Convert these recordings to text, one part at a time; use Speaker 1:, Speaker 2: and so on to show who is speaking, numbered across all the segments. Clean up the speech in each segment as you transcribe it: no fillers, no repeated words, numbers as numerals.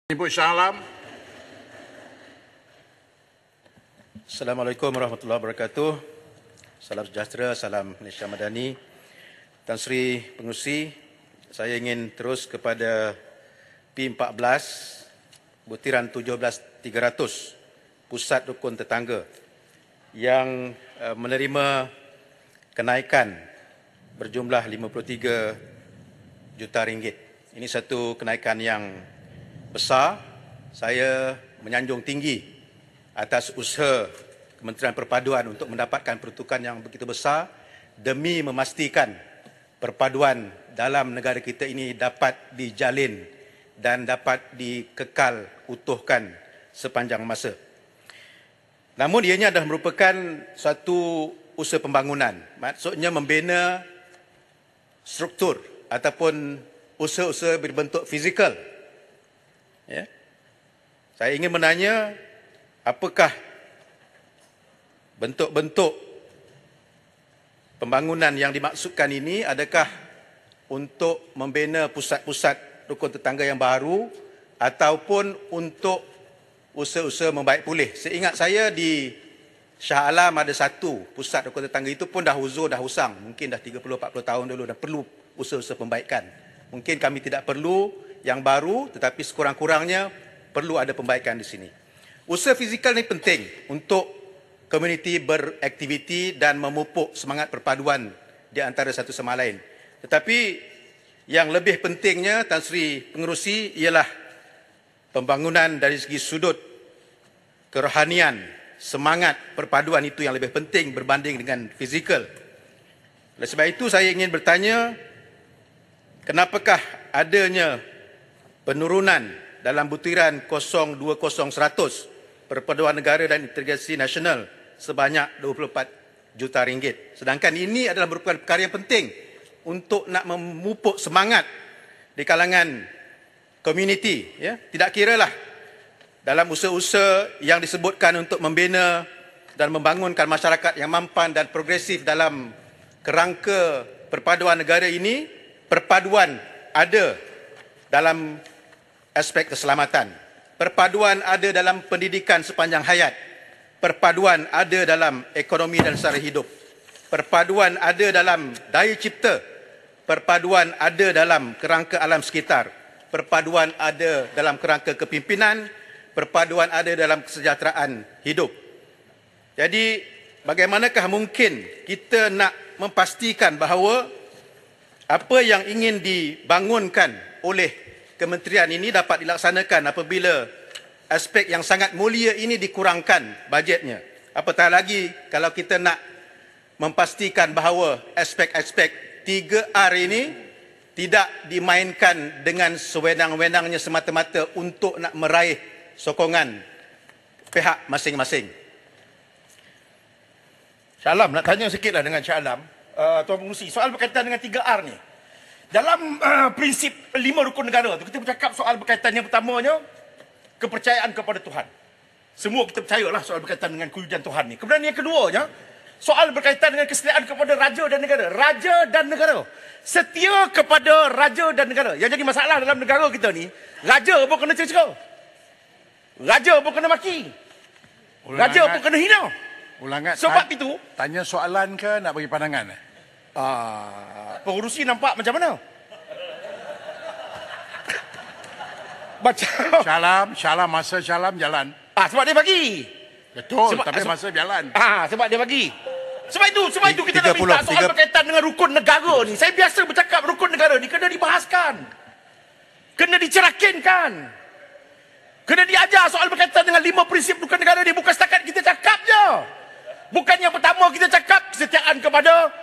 Speaker 1: Ibu Shah Alam.
Speaker 2: Assalamualaikum warahmatullahi wabarakatuh. Salam sejahtera, salam Malaysia Madani. Tan Sri Pengerusi, saya ingin terus kepada P14 butiran 17,300 Pusat Rukun Tetangga yang menerima kenaikan berjumlah 53 juta ringgit. Ini satu kenaikan yang besar. Saya menyanjung tinggi atas usaha Kementerian Perpaduan untuk mendapatkan peruntukan yang begitu besar demi memastikan perpaduan dalam negara kita ini dapat dijalin dan dapat dikekal utuhkan sepanjang masa. Namun ianya adalah merupakan satu usaha pembangunan. Maksudnya membina struktur ataupun usaha-usaha berbentuk fizikal. Ya. Saya ingin menanya, apakah bentuk-bentuk pembangunan yang dimaksudkan ini, adakah untuk membina pusat-pusat rukun tetangga yang baru ataupun untuk usaha-usaha membaik pulih? Seingat saya di Shah Alam ada satu pusat rukun tetangga, itu pun dah uzur, dah usang. Mungkin dah 30-40 tahun dulu, dah perlu usaha-usaha pembaikan. Mungkin kami tidak perlu yang baru, tetapi sekurang-kurangnya perlu ada pembaikan di sini. Usaha fizikal ini penting untuk komuniti beraktiviti dan memupuk semangat perpaduan di antara satu sama lain. Tetapi yang lebih pentingnya, Tan Sri Pengerusi, ialah pembangunan dari segi sudut kerohanian, semangat perpaduan itu yang lebih penting berbanding dengan fizikal. Oleh sebab itu saya ingin bertanya, kenapakah adanya penurunan dalam butiran 020-100 Perpaduan Negara dan Integrasi Nasional sebanyak 24 juta ringgit. Sedangkan ini adalah merupakan perkara yang penting untuk nak memupuk semangat di kalangan komuniti. Ya. Tidak kiralah dalam usaha-usaha yang disebutkan untuk membina dan membangunkan masyarakat yang mampan dan progresif dalam kerangka perpaduan negara ini, perpaduan ada dalam aspek keselamatan. Perpaduan ada dalam pendidikan sepanjang hayat. Perpaduan ada dalam ekonomi dan sara hidup. Perpaduan ada dalam daya cipta. Perpaduan ada dalam kerangka alam sekitar. Perpaduan ada dalam kerangka kepimpinan. Perpaduan ada dalam kesejahteraan hidup. Jadi, bagaimanakah mungkin kita nak memastikan bahawa apa yang ingin dibangunkan oleh kementerian ini dapat dilaksanakan apabila aspek yang sangat mulia ini dikurangkan bajetnya? Apatah lagi kalau kita nak memastikan bahawa aspek-aspek 3R ini tidak dimainkan dengan sewenang-wenangnya semata-mata untuk nak meraih sokongan pihak masing-masing.
Speaker 3: Shah Alam, nak tanya sikitlah dengan Shah Alam, Tuan Pengerusi, soal berkaitan dengan 3R ni. Dalam prinsip 5 rukun negara tu, kita bercakap soal berkaitan yang pertamanya, kepercayaan kepada Tuhan. Semua kita percayalah soal berkaitan dengan kewujudan Tuhan ni. Kemudian yang keduanya, soal berkaitan dengan kesetiaan kepada raja dan negara. Raja dan negara. Setia kepada raja dan negara. Yang jadi masalah dalam negara kita ni, raja pun kena cerca. Raja pun kena maki. Raja pun kena hina.
Speaker 1: Ulangan.
Speaker 3: Sebab itu,
Speaker 1: Tanya soalan ke nak bagi pandangan?
Speaker 3: Pengerusi nampak macam mana? Macam
Speaker 1: Shah Alam, masa Shah Alam jalan.
Speaker 3: sebab dia bagi.
Speaker 1: Betul, tapi masa jalan.
Speaker 3: Sebab dia bagi. Sebab itu kita nak minta soal berkaitan dengan rukun negara ni. Saya biasa bercakap rukun negara ni kena dibahaskan. Kena dicerakinkan. Kena diajar soal berkaitan dengan 5 prinsip rukun negara ni. Bukan setakat kita cakap je. Bukan yang pertama kita cakap kesetiaan kepada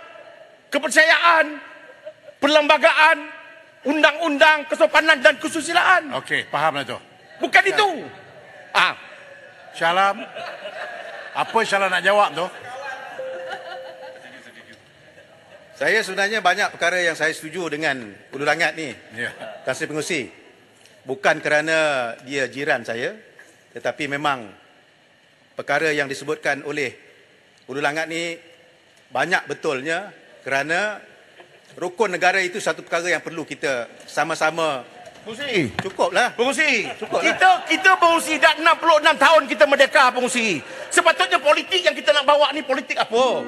Speaker 3: kepercayaan, perlembagaan, undang-undang, kesopanan dan kesusilaan.
Speaker 1: Okey, fahamlah tu.
Speaker 3: Bukan itu.
Speaker 1: Shah Alam, apa Shah Alam nak jawab tu?
Speaker 2: Saya sebenarnya banyak perkara yang saya setuju dengan Ulu Langat ni,
Speaker 1: Ya.
Speaker 2: Tan Sri Pengerusi. Bukan kerana dia jiran saya, tetapi memang perkara yang disebutkan oleh Ulu Langat ni banyak betulnya, kerana rukun negara itu satu perkara yang perlu kita sama-sama
Speaker 3: Pengurusi.
Speaker 2: Cukuplah.
Speaker 3: Pengurusi. Kita pengurusi dah 66 tahun kita merdeka pengurusi. Sepatutnya politik yang kita nak bawa ni politik apa?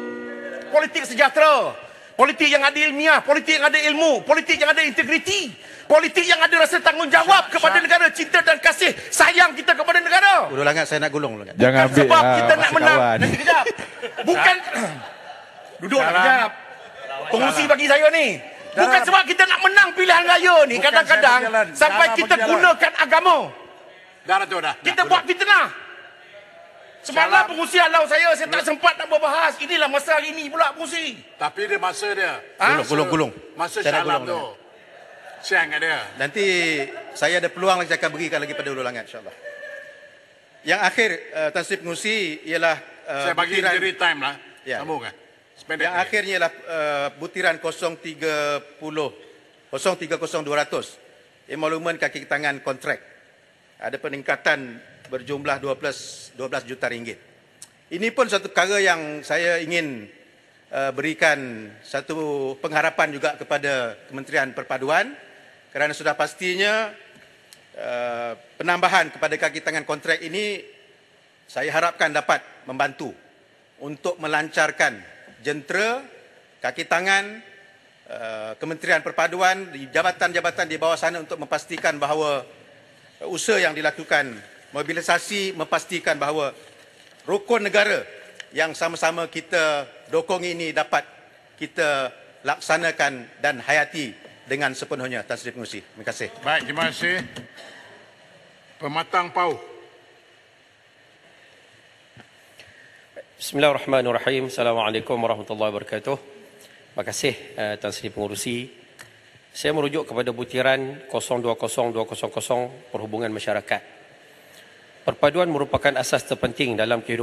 Speaker 3: Politik sejahtera. Politik yang ada ilmiah, politik yang ada ilmu, politik yang ada integriti, politik yang ada rasa tanggungjawab kepada negara, cinta dan kasih sayang kita kepada negara.
Speaker 2: Udah langat saya nak gulung.
Speaker 4: Jangan ambil
Speaker 3: Sebab kita nak
Speaker 4: masa
Speaker 3: menang.
Speaker 4: kawan.
Speaker 3: Nanti kejap. Bukan duduk nak kejap. Pengurusi bagi saya ni. Bukan sebab kita nak menang pilihan raya ni.
Speaker 1: Bukan
Speaker 3: Kadang-kadang
Speaker 1: saya berjalan.
Speaker 3: sampai
Speaker 1: Salah
Speaker 3: kita
Speaker 1: berjalan.
Speaker 3: gunakan agama.
Speaker 1: Dah Dato' dah.
Speaker 3: Kita buat fitnah. Semalam pengurusi halau saya tak sempat nak berbahas. Inilah masa hari ini pula pengurusi.
Speaker 1: Tapi dia masa dia.
Speaker 3: Ha?
Speaker 2: Gulung.
Speaker 1: Masa
Speaker 2: Saya nak
Speaker 1: Syalam
Speaker 2: gulung
Speaker 1: tu. Siang kat dia.
Speaker 2: Nanti saya ada peluang lagi, saya akan berikan lagi pada Hulu Langat, insyaAllah. Yang akhir, Tan Sri Pengurusi, ialah
Speaker 1: Saya bagi
Speaker 2: butiran-
Speaker 1: injury time lah.
Speaker 2: Ya.
Speaker 1: Sambung kan? Sependek.
Speaker 2: Yang akhirnya ialah butiran 030-200 emolumen kaki tangan kontrak. Ada peningkatan berjumlah 12 juta ringgit. Ini pun satu perkara yang saya ingin berikan satu pengharapan juga kepada Kementerian Perpaduan, kerana sudah pastinya penambahan kepada kaki tangan kontrak ini saya harapkan dapat membantu untuk melancarkan jentera, kaki tangan, Kementerian Perpaduan di jabatan-jabatan di bawah sana untuk memastikan bahawa usaha yang dilakukan, mobilisasi memastikan bahawa rukun negara yang sama-sama kita dokong ini dapat kita laksanakan dan hayati dengan sepenuhnya. Tan Sri Pengurusi. Terima kasih.
Speaker 1: Baik, terima kasih. Pematang Pau.
Speaker 5: Bismillahirrahmanirrahim. Assalamualaikum warahmatullahi wabarakatuh. Terima kasih Tan Sri Pengurusi. Saya merujuk kepada butiran 020200 perhubungan masyarakat. Perpaduan merupakan asas terpenting dalam kehidupan